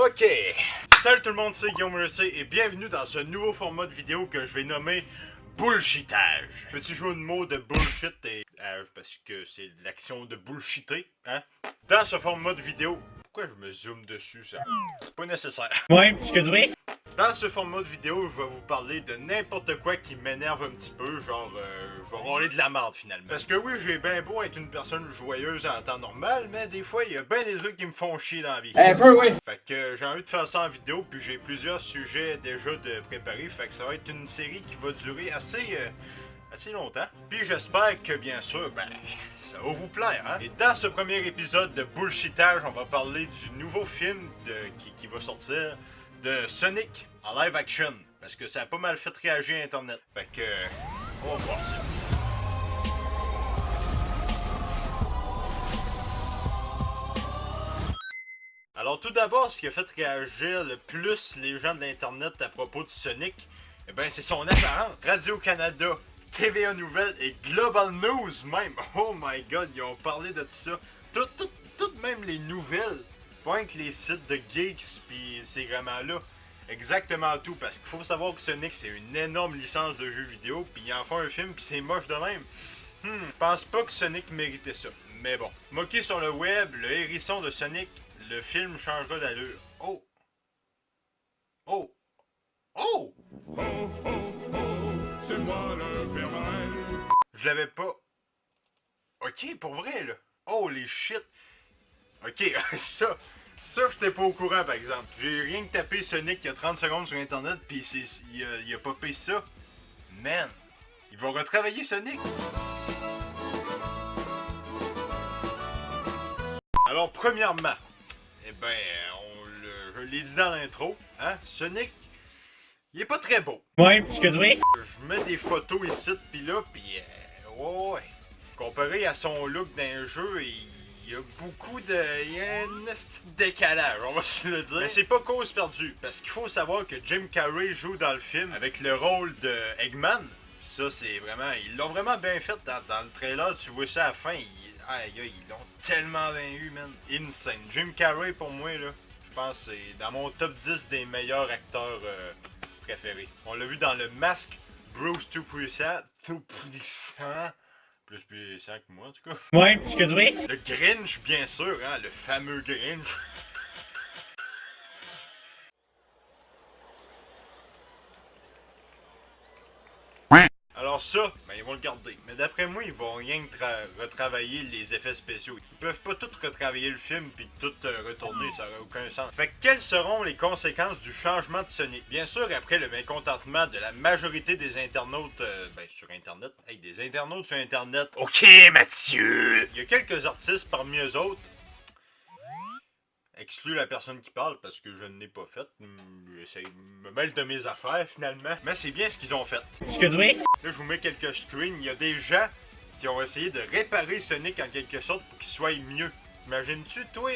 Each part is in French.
Ok, salut tout le monde, c'est Guillaume Mercier et bienvenue dans ce nouveau format de vidéo que je vais nommer Bullshitage. Petit jeu de mots de bullshit et parce que c'est l'action de bullshiter, hein. Dans ce format de vidéo, pourquoi je me zoome dessus ça? C'est pas nécessaire. Ouais, parce que oui. Dans ce format de vidéo, je vais vous parler de n'importe quoi qui m'énerve un petit peu, genre, je vais râler de la merde finalement. Parce que oui, j'ai bien beau être une personne joyeuse en temps normal, mais des fois, il y a bien des trucs qui me font chier dans la vie. Un peu, oui. Fait que j'ai envie de faire ça en vidéo, puis j'ai plusieurs sujets déjà de préparer, fait que ça va être une série qui va durer assez longtemps. Puis j'espère que, bien sûr, ben, ça va vous plaire, hein? Et dans ce premier épisode de Bullshitage, on va parler du nouveau film qui va sortir de Sonic en live action. Parce que ça a pas mal fait réagir Internet. Fait que, on va voir ça. Alors tout d'abord, ce qui a fait réagir le plus les gens de l'Internet à propos de Sonic, eh ben c'est son apparence. Radio-Canada, TVA Nouvelles et Global News même. Oh my god, ils ont parlé de tout ça. Toutes même les nouvelles. Pas que les sites de geeks pis ces grammaires-là. Exactement tout, parce qu'il faut savoir que Sonic c'est une énorme licence de jeux vidéo, puis ils en font un film pis c'est moche de même. Je pense pas que Sonic méritait ça. Mais bon. Moqué sur le web, le hérisson de Sonic, le film changera d'allure. Oh! Oh! Oh! Oh, oh, oh, c'est moi le Père Noël. Je l'avais pas. Ok, pour vrai, là. Holy shit! Ok, ça j'étais pas au courant, par exemple. J'ai rien que tapé Sonic il y a 30 secondes sur Internet, pis il a popé ça. Man! Ils vont retravailler Sonic! Alors, premièrement, eh ben, je l'ai dit dans l'intro, hein, Sonic, il est pas très beau. Ouais, parce que oui. Je mets des photos ici pis là, pis ouais. Comparé à son look d'un jeu, il y a beaucoup de... il y a un petit décalage, on va se le dire. Mais c'est pas cause perdue, parce qu'il faut savoir que Jim Carrey joue dans le film avec le rôle de Eggman. Ça, c'est vraiment... ils l'ont vraiment bien fait dans le trailer, tu vois ça à la fin, ils l'ont tellement bien eu, man. Insane. Jim Carrey, pour moi, là, je pense que c'est dans mon top 10 des meilleurs acteurs préférés. On l'a vu dans Le Masque, Bruce tout puissant, plus puissant que moi, en tout cas. Ouais, parce que oui. Le Grinch, bien sûr, hein, le fameux Grinch. Alors ça, ben ils vont le garder. Mais d'après moi, ils vont rien que retravailler les effets spéciaux. Ils peuvent pas tout retravailler le film puis tout retourner, ça aurait aucun sens. Fait que quelles seront les conséquences du changement de Sonic? Bien sûr, après le mécontentement de la majorité des internautes sur Internet. Hey, des internautes sur Internet. Ok, Mathieu! Il y a quelques artistes parmi eux autres. Exclus la personne qui parle parce que je ne l'ai pas fait. J'essaie de me mêler de mes affaires finalement. Mais c'est bien ce qu'ils ont fait. Parce que oui. Là, je vous mets quelques screens. Il y a des gens qui ont essayé de réparer Sonic en quelque sorte pour qu'il soit mieux. T'imagines-tu, toi,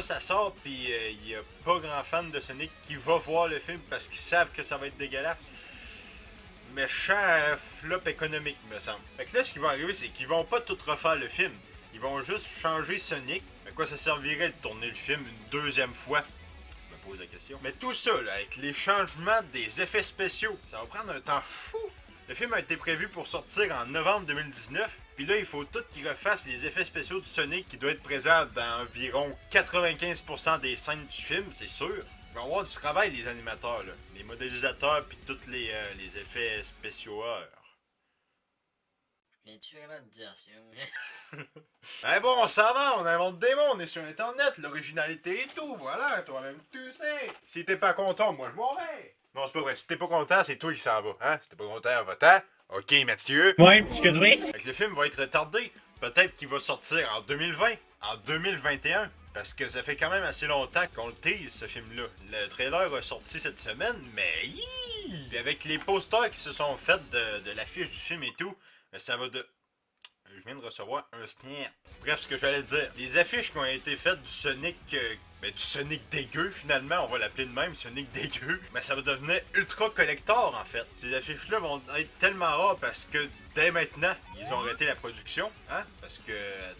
ça sort, puis il y a pas grand fan de Sonic qui va voir le film parce qu'ils savent que ça va être dégueulasse. Méchant flop économique, me semble. Fait que là, ce qui va arriver, c'est qu'ils vont pas tout refaire le film. Ils vont juste changer Sonic. À quoi ça servirait de tourner le film une deuxième fois? Je me pose la question. Mais tout ça, là, avec les changements des effets spéciaux, ça va prendre un temps fou. Le film a été prévu pour sortir en novembre 2019. Puis là, il faut tout qu'ils refassent les effets spéciaux du Sonic qui doit être présent dans environ 95% des scènes du film, c'est sûr. Il va y avoir du travail, les animateurs, là, les modélisateurs, puis tous les effets spéciaux. Viens-tu vraiment te dire ça? Ben bon, ça va, on invente des mots, on est sur Internet, l'originalité et tout, voilà, toi-même tu sais. Si t'es pas content, moi je m'en vais. Non, c'est pas vrai, si t'es pas content, c'est toi qui s'en va, hein? Si t'es pas content, va-t'en. Ok, Mathieu. Ouais, parce que oui. Fait que le film va être retardé. Peut-être qu'il va sortir en 2020, en 2021. Parce que ça fait quand même assez longtemps qu'on le tease, ce film-là. Le trailer a sorti cette semaine, mais avec les posters qui se sont faits de l'affiche du film et tout, ça va de... Je viens de recevoir un snap. Bref, ce que j'allais dire. Les affiches qui ont été faites du Sonic... du Sonic dégueu, finalement, on va l'appeler de même, Sonic dégueu. Mais ça va devenir ultra collector, en fait. Ces affiches-là vont être tellement rares parce que dès maintenant, ils ont arrêté la production. Hein? Parce que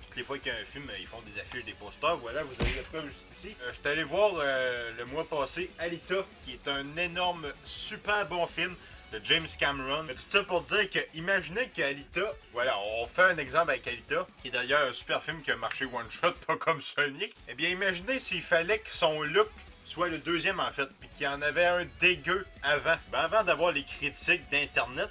toutes les fois qu'il y a un film, ils font des affiches, des posters. Voilà, vous avez la preuve juste ici. Je suis allé voir le mois passé Alita, qui est un énorme, super bon film de James Cameron. Mais tout ça pour dire que, imaginez qu'Alita, voilà, on fait un exemple avec Alita, qui est d'ailleurs un super film qui a marché one shot, pas comme Sonic. Eh bien, imaginez s'il fallait que son look soit le deuxième en fait, puis qu'il y en avait un dégueu avant. Ben, avant d'avoir les critiques d'internet,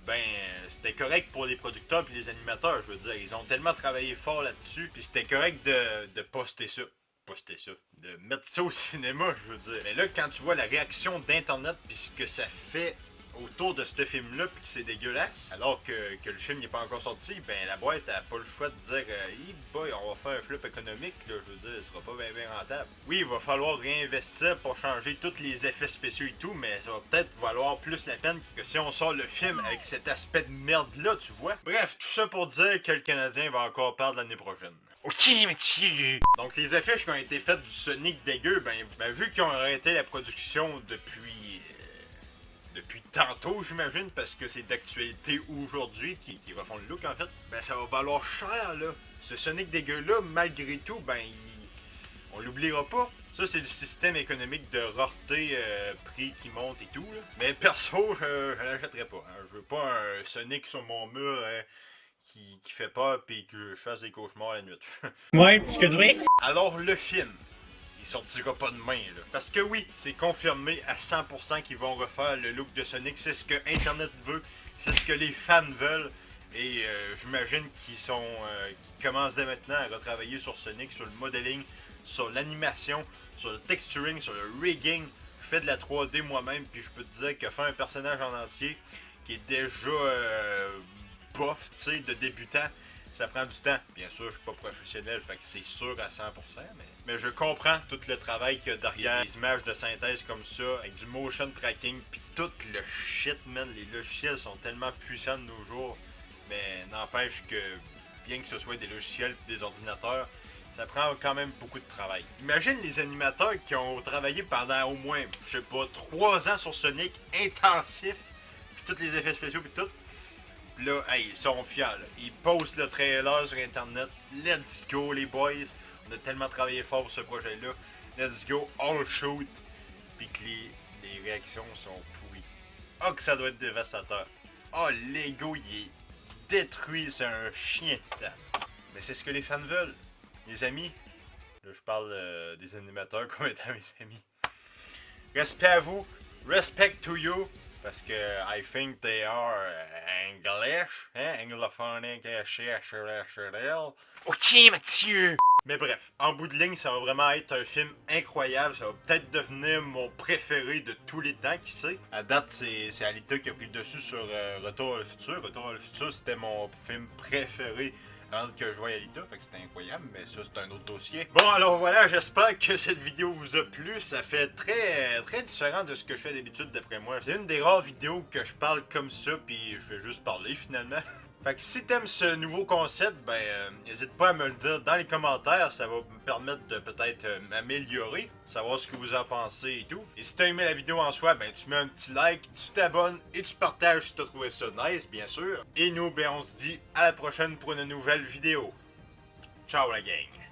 ben, c'était correct pour les producteurs puis les animateurs, je veux dire. Ils ont tellement travaillé fort là-dessus, puis c'était correct de poster ça. De mettre ça au cinéma, je veux dire. Mais là, quand tu vois la réaction d'internet, puis ce que ça fait autour de ce film-là, puis que c'est dégueulasse, alors que le film n'est pas encore sorti, ben la boîte a pas le choix de dire boy, on va faire un flop économique, là, je veux dire, ce sera pas bien rentable. Oui, il va falloir réinvestir pour changer tous les effets spéciaux et tout, mais ça va peut-être valoir plus la peine que si on sort le film avec cet aspect de merde-là, tu vois. Bref, tout ça pour dire que le Canadien va encore perdre l'année prochaine. Ok, Mathieu! Donc, les affiches qui ont été faites du Sonic dégueu, ben vu qu'ils ont arrêté la production depuis tantôt, j'imagine, parce que c'est d'actualité aujourd'hui qui refont le look, en fait, ben ça va valoir cher, là. Ce Sonic dégueu-là, malgré tout, ben, on l'oubliera pas. Ça, c'est le système économique de rareté, prix qui monte et tout, là. Mais perso, je l'achèterais pas. Hein. Je veux pas un Sonic sur mon mur qui fait peur pis que je fasse des cauchemars la nuit. Ouais, parce que oui. Alors, le film. Il sortira pas demain, là. Parce que oui, c'est confirmé à 100% qu'ils vont refaire le look de Sonic. C'est ce que Internet veut, c'est ce que les fans veulent. Et j'imagine qu'ils commencent dès maintenant à retravailler sur Sonic, sur le modeling, sur l'animation, sur le texturing, sur le rigging. Je fais de la 3D moi-même, puis je peux te dire que faire un personnage en entier qui est déjà bof, tu sais, de débutant, ça prend du temps. Bien sûr, je suis pas professionnel, fait que c'est sûr à 100%, mais je comprends tout le travail qu'il y a derrière les images de synthèse comme ça, avec du motion tracking, puis tout le shit, man. Les logiciels sont tellement puissants de nos jours, mais n'empêche que, bien que ce soit des logiciels et des ordinateurs, ça prend quand même beaucoup de travail. Imagine les animateurs qui ont travaillé pendant au moins, je sais pas, 3 ans sur Sonic, intensif, puis tous les effets spéciaux, puis tout. Là, hey, ils sont fiers, là. Ils postent le trailer sur internet. Let's go les boys. On a tellement travaillé fort pour ce projet-là. Let's go, all shoot. Puis que les réactions sont pourries. Oh que ça doit être dévastateur. Oh, Lego il est détruit, c'est un chien de temps. Mais c'est ce que les fans veulent. Les amis. Là je parle des animateurs comme étant mes amis. Respect à vous. Respect to you. Parce que I think they are English, hein? Anglophonic, ok, Mathieu! Mais bref, en bout de ligne, ça va vraiment être un film incroyable. Ça va peut-être devenir mon préféré de tous les temps, qui sait. À date, c'est Alita qui a pris le dessus sur Retour à le futur. Retour à le futur, c'était mon film préféré avant que je voie Alita, fait que c'était incroyable, mais ça c'est un autre dossier. Bon alors voilà, j'espère que cette vidéo vous a plu, ça fait très différent de ce que je fais d'habitude d'après moi. C'est une des rares vidéos que je parle comme ça, puis je vais juste parler finalement. Fait que si t'aimes ce nouveau concept, ben n'hésite pas à me le dire dans les commentaires, ça va me permettre de peut-être m'améliorer, savoir ce que vous en pensez et tout. Et si t'as aimé la vidéo en soi, ben tu mets un petit like, tu t'abonnes et tu partages si t'as trouvé ça nice, bien sûr. Et nous, ben on se dit à la prochaine pour une nouvelle vidéo. Ciao la gang!